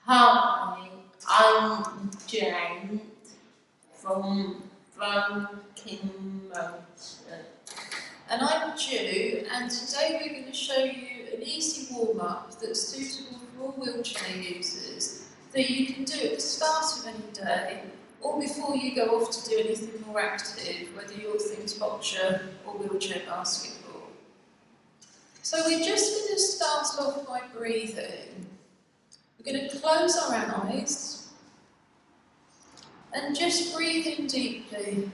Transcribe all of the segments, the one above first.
Hi, I'm Jade from Mountain. And I'm Ju, and today we're going to show you an easy warm-up that's suitable for all wheelchair users that you can do at the start of any day or before you go off to do anything more active, whether you're things boccia or wheelchair basketball. So we're just going to start off by breathing. We're going to close our eyes and just breathe in deeply.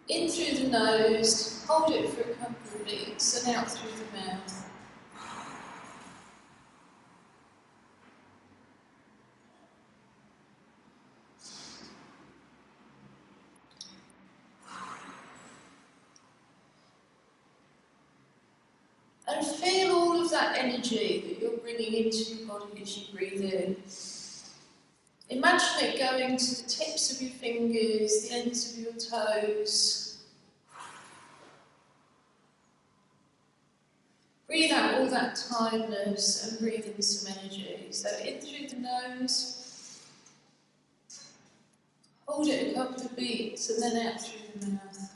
In through the nose, hold it for a couple of beats, and out through the mouth. And feel all of that energy that you're bringing into your body as you breathe in. Imagine it going to the tips of your fingers, the ends of your toes. Breathe out all that tiredness and breathe in some energy. So in through the nose, hold it a couple of beats, and then out through the mouth.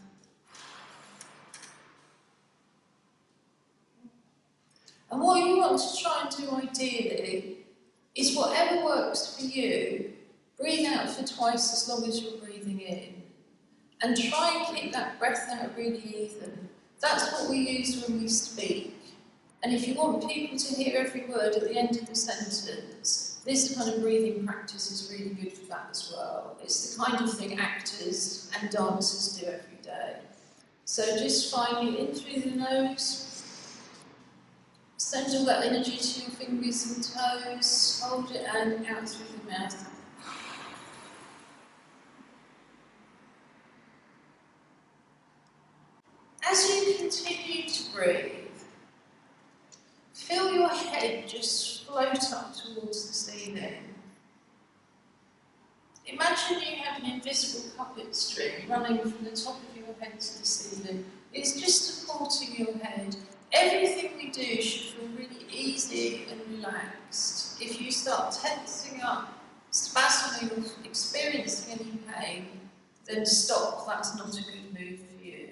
And what you want to try and do ideally is whatever works for you, breathe out for twice as long as you're breathing in. And try and keep that breath out really even. That's what we use when we speak. And if you want people to hear every word at the end of the sentence, this kind of breathing practice is really good for that as well. It's the kind of thing actors and dancers do every day. So just finally in through the nose. Send all that energy to your fingers and toes, hold it and out through the mouth. As you continue to breathe, feel your head just float up towards the ceiling. Imagine you have an invisible puppet string running from the top of your head to the ceiling. It's just supporting your head. Everything we do should feel really easy and relaxed. If you start tensing up, spasming, or experiencing any pain, then stop. That's not a good move for you.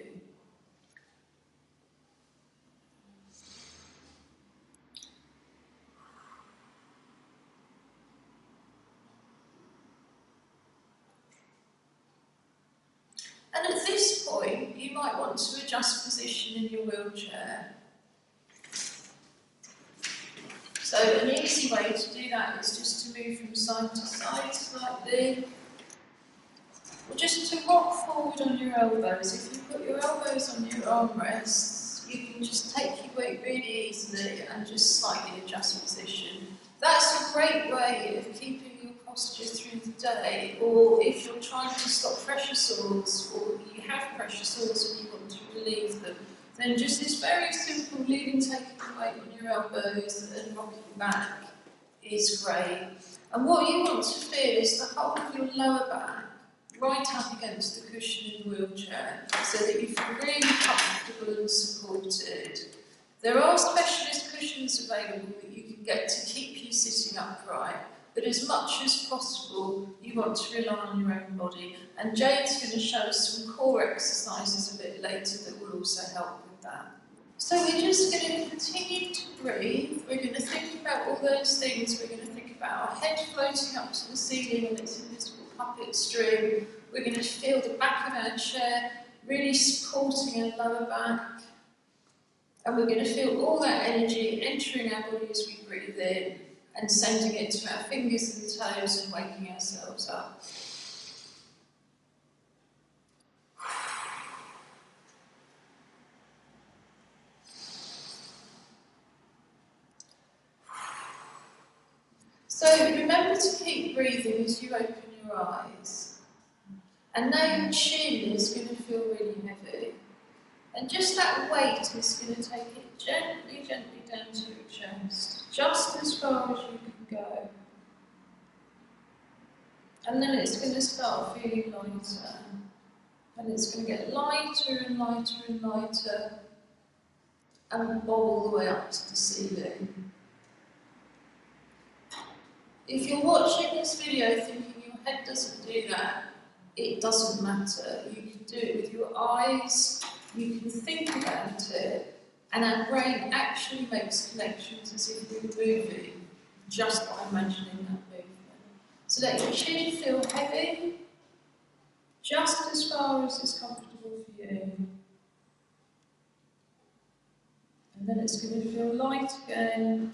And at this point, you might want to adjust position in your wheelchair. So an easy way to do that is just to move from side to side slightly, or just to rock forward on your elbows. If you put your elbows on your armrests, you can just take your weight really easily and just slightly adjust position. That's a great way of keeping your posture through the day, or if you're trying to stop pressure sores, or you have pressure sores and you want to relieve them, then just this very simple leaving, taking the weight on your elbows and rocking back is great. And what you want to feel is the whole of your lower back right up against the cushion in the wheelchair so that you feel really comfortable and supported. There are specialist cushions available that you can get to keep you sitting upright, but as much as possible you want to rely on your own body. And Jade's going to show us some core exercises a bit later that will also help with that. So we're just going to continue to breathe. We're going to think about all those things. We're going to think about our head floating up to the ceiling and its invisible puppet string. We're going to feel the back of our chair really supporting our lower back. And we're going to feel all that energy entering our body as we breathe in and sending it to our fingers and toes and waking ourselves up. So remember to keep breathing as you open your eyes. And now your chin is going to feel really heavy. And just that weight is going to take it gently, gently down to your chest, just as far as you can go. And then it's going to start feeling lighter. And it's going to get lighter and lighter and lighter and bob all the way up to the ceiling. If you're watching this video thinking your head doesn't do that, it doesn't matter. You can do it with your eyes, you can think about it, and our brain actually makes connections as if we were moving, just by imagining that movement. So let your chin feel heavy, just as far as is comfortable for you. And then it's going to feel light again.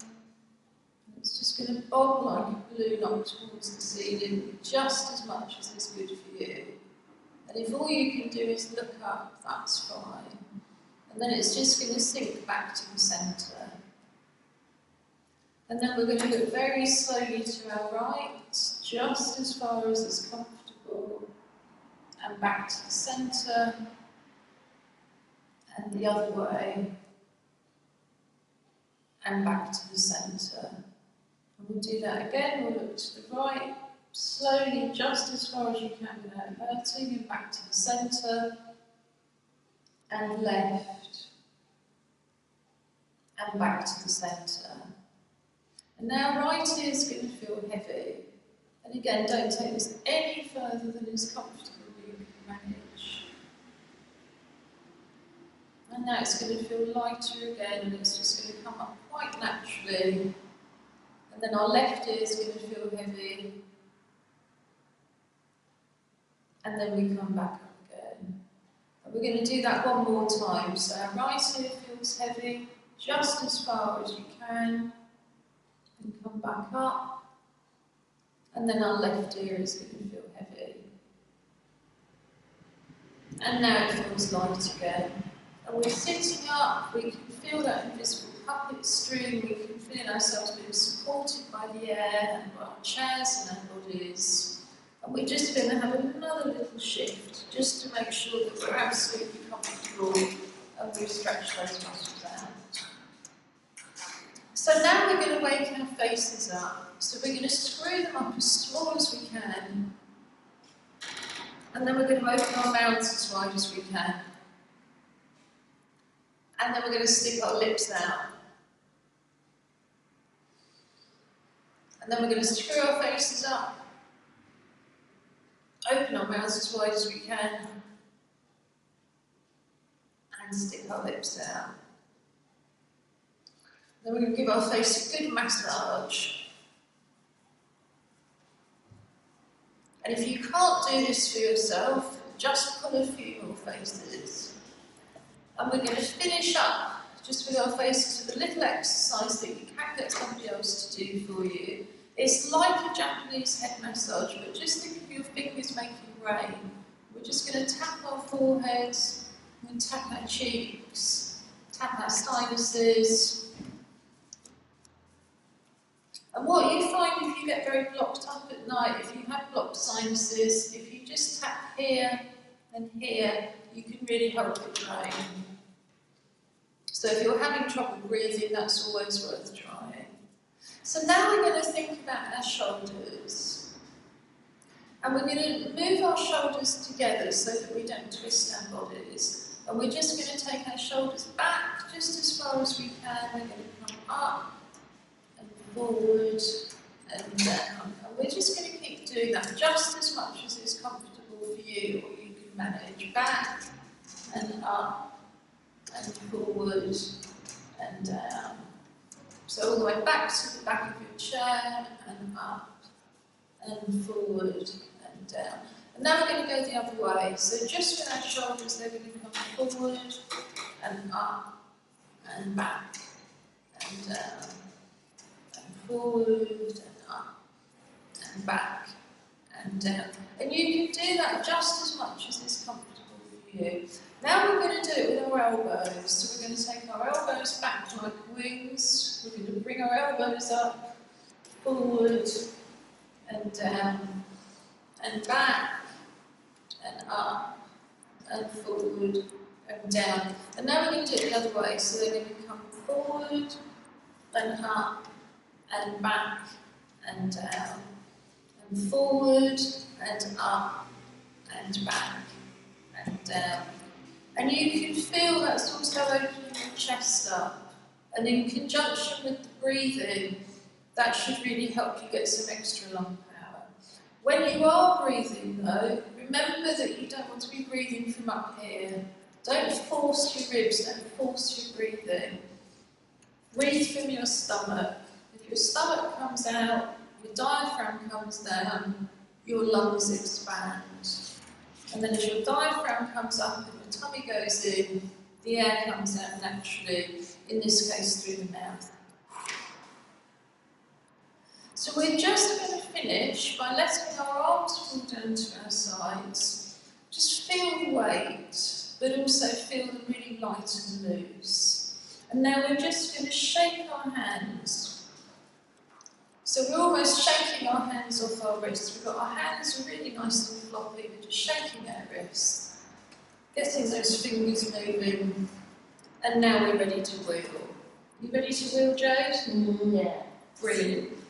It's just going to bob like a balloon up towards the ceiling, just as much as is good for you. And if all you can do is look up, that's fine. And then it's just going to sink back to the centre. And then we're going to look very slowly to our right, just as far as is comfortable, and back to the centre, and the other way, and back to the centre. And we'll do that again. We'll look to the right, slowly, just as far as you can without hurting, and back to the centre, and left, and back to the centre. And now right ear is going to feel heavy. And again, don't take this any further than is comfortable you can manage. And now it's going to feel lighter again, and it's just going to come up quite naturally. And then our left ear is going to feel heavy. And then we come back up again. And we're going to do that one more time. So our right ear feels heavy, just as far as you can. And come back up. And then our left ear is going to feel heavy. And now it feels light again. And we're sitting up, we can feel that invisible puppet string, we can feel ourselves being supported by the air and by our chairs and our bodies. And we're just going to have another little shift, just to make sure that we're absolutely comfortable and we've stretched those muscles out. So now we're going to wake our faces up. So we're going to screw them up as small as we can. And then we're going to open our mouths as wide as we can. And then we're going to stick our lips out. And then we're going to screw our faces up. Open our mouths as wide as we can. And stick our lips out. Then we're going to give our face a good massage. And if you can't do this for yourself, just pull a few more faces. And we're going to finish up just with our faces with a little exercise that you can get somebody else to do for you. It's like a Japanese head massage, but just think of your fingers making rain. We're just going to tap our foreheads, and tap our cheeks, tap our sinuses. And what you find if you get very blocked up at night, if you have blocked sinuses, if you just tap here and here, you can really help it drain. So if you're having trouble breathing, that's always worth trying. So now we're going to think about our shoulders. And we're going to move our shoulders together so that we don't twist our bodies. And we're just going to take our shoulders back just as far as we can. We're going to come up and forward and down. And we're just going to keep doing that just as much as is comfortable for you or you can manage. Back and up and forward and down. So all the way back to the back of your chair and up and forward and down. And now we're going to go the other way. So just with our shoulders, they're going to come forward and up and back and down and forward and up and back and down. And you can do that just as much as is comfortable for you. Now we're going to do it with our elbows. So we're going to take our elbows back like wings. We're going to bring our elbows up, forward and down and back and up and forward and down. And now we're going to do it the other way. So they're going to come forward and up and back and down and forward and up and back and down. And you can feel that's also opening your chest up. And in conjunction with the breathing, That should really help you get some extra lung power. When you are breathing though, remember that you don't want to be breathing from up here. Don't force your ribs, don't force your breathing. Breathe from your stomach. If your stomach comes out, your diaphragm comes down, your lungs expand. And then as your diaphragm comes up and your tummy goes in, the air comes out naturally, in this case through the mouth. So we're just going to finish by letting our arms fall down to our sides. Just feel the weight, but also feel them really light and loose. And now we're just going to shake our hands. So we're almost shaking our hands off our wrists. We've got our hands are really nice and floppy, we're just shaking our wrists. Getting those fingers moving. And now we're ready to wheel. You ready to wheel, Jade? Yeah. Brilliant.